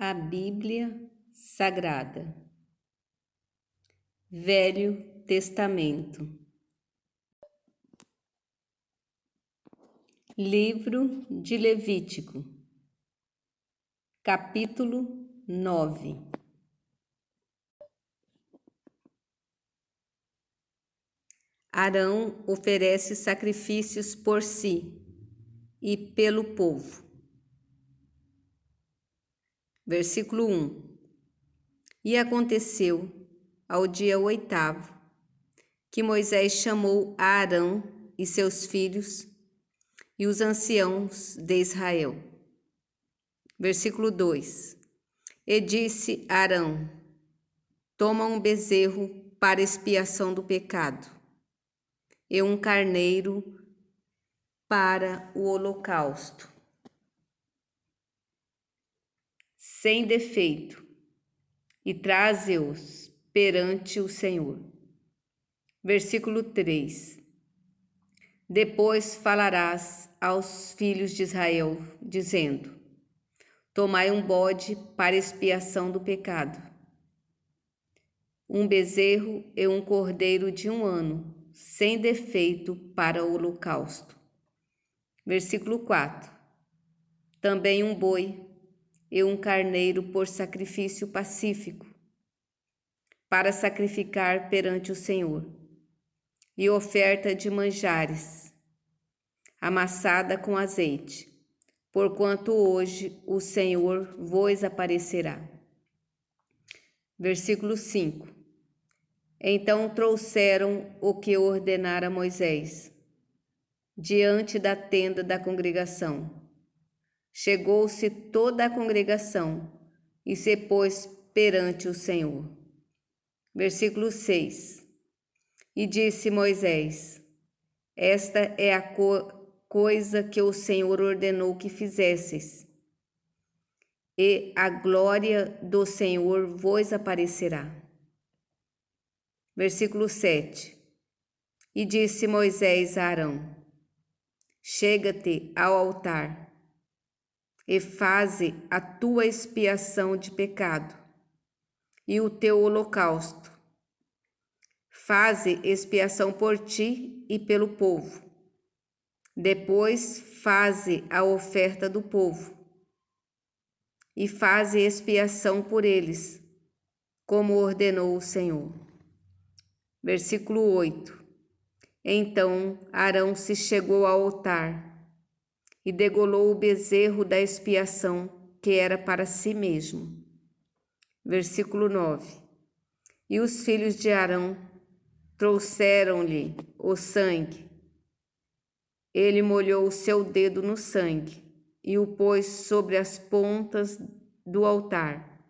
A Bíblia Sagrada. Velho Testamento. Livro de Levítico. Capítulo 9. Arão oferece sacrifícios por si e pelo povo. Versículo 1. E aconteceu, ao dia 8º, que Moisés chamou a Arão e seus filhos e os anciãos de Israel. Versículo 2. E disse a Arão: toma um bezerro para expiação do pecado, e um carneiro para o holocausto, sem defeito, e traze-os perante o Senhor. Versículo 3. Depois falarás aos filhos de Israel, dizendo: tomai um bode para expiação do pecado, um bezerro e um cordeiro de 1 ano, sem defeito para o holocausto. Versículo 4. Também um boi e um carneiro por sacrifício pacífico, para sacrificar perante o Senhor, e oferta de manjares, amassada com azeite, porquanto hoje o Senhor vos aparecerá. Versículo 5. Então trouxeram o que ordenara Moisés, diante da tenda da congregação. Chegou-se toda a congregação e se pôs perante o Senhor. Versículo 6. E disse Moisés: esta é a coisa que o Senhor ordenou que fizesseis, e a glória do Senhor vos aparecerá. Versículo 7. E disse Moisés a Arão: chega-te ao altar, e faze a tua expiação de pecado, e o teu holocausto. Faze expiação por ti e pelo povo. Depois faze a oferta do povo, e faze expiação por eles, como ordenou o Senhor. Versículo 8. Então Arão se chegou ao altar e degolou o bezerro da expiação, que era para si mesmo. Versículo 9. E os filhos de Arão trouxeram-lhe o sangue. Ele molhou o seu dedo no sangue e o pôs sobre as pontas do altar,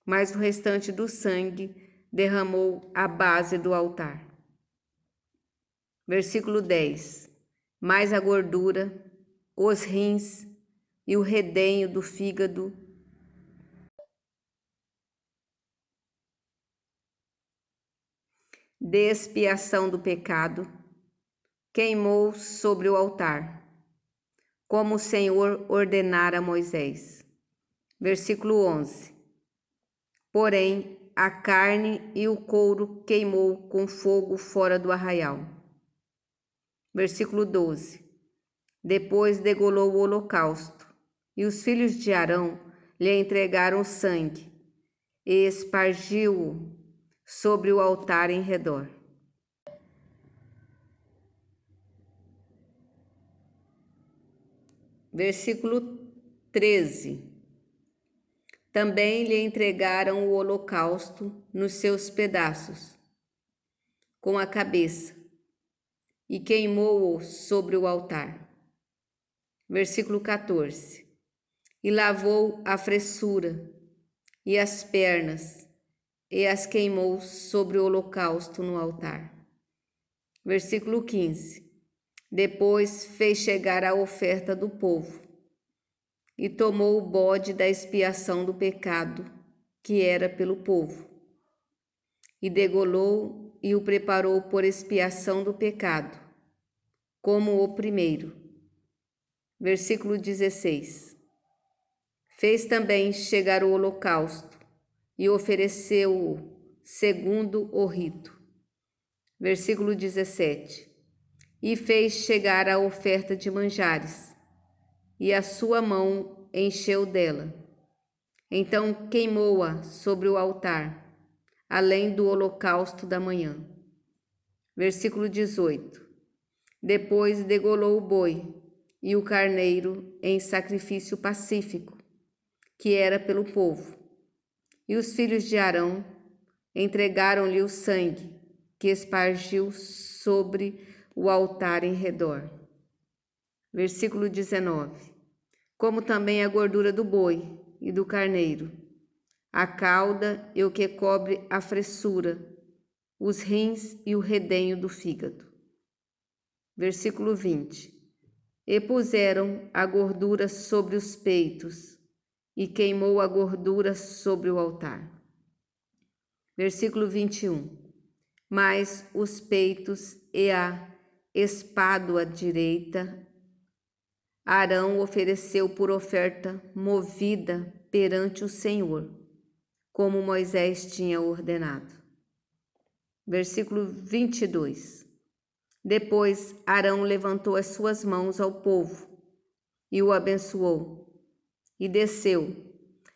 mas o restante do sangue derramou à base do altar. Versículo 10. Mais a gordura, os rins e o redenho do fígado de expiação do pecado, queimou sobre o altar, como o Senhor ordenara a Moisés. Versículo 11. Porém, a carne e o couro queimou com fogo fora do arraial. Versículo 12. Depois degolou o holocausto, e os filhos de Arão lhe entregaram o sangue, e espargiu-o sobre o altar em redor. Versículo 13. Também lhe entregaram o holocausto nos seus pedaços, com a cabeça, e queimou-o sobre o altar. Versículo 14. E lavou a fressura e as pernas, e as queimou sobre o holocausto no altar. Versículo 15. Depois fez chegar a oferta do povo, e tomou o bode da expiação do pecado, que era pelo povo, e degolou e o preparou por expiação do pecado, como o primeiro. Versículo 16. Fez também chegar o holocausto e ofereceu-o segundo o rito. Versículo 17. E fez chegar a oferta de manjares, e a sua mão encheu dela. Então queimou-a sobre o altar, além do holocausto da manhã. Versículo 18. Depois degolou o boi e o carneiro em sacrifício pacífico, que era pelo povo. E os filhos de Arão entregaram-lhe o sangue, que espargiu sobre o altar em redor. Versículo 19. Como também a gordura do boi e do carneiro, a cauda e o que cobre a fressura, os rins e o redenho do fígado. Versículo 20. E puseram a gordura sobre os peitos, e queimou a gordura sobre o altar. Versículo 21. Mas os peitos e a espádua direita, Arão ofereceu por oferta movida perante o Senhor, como Moisés tinha ordenado. Versículo 22. Depois Arão levantou as suas mãos ao povo e o abençoou, e desceu,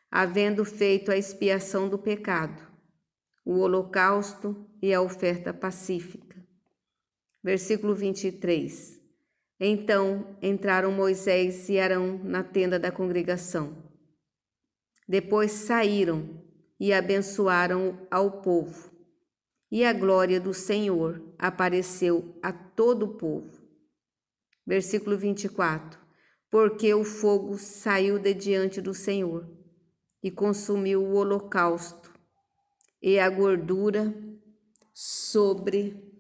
havendo feito a expiação do pecado, o holocausto e a oferta pacífica. Versículo 23. Então entraram Moisés e Arão na tenda da congregação. Depois saíram e abençoaram ao povo, e a glória do Senhor apareceu a todo o povo. Versículo 24. Porque o fogo saiu de diante do Senhor e consumiu o holocausto e a gordura sobre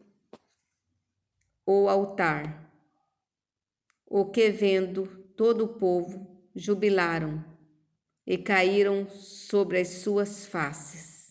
o altar, o que vendo todo o povo jubilaram e caíram sobre as suas faces.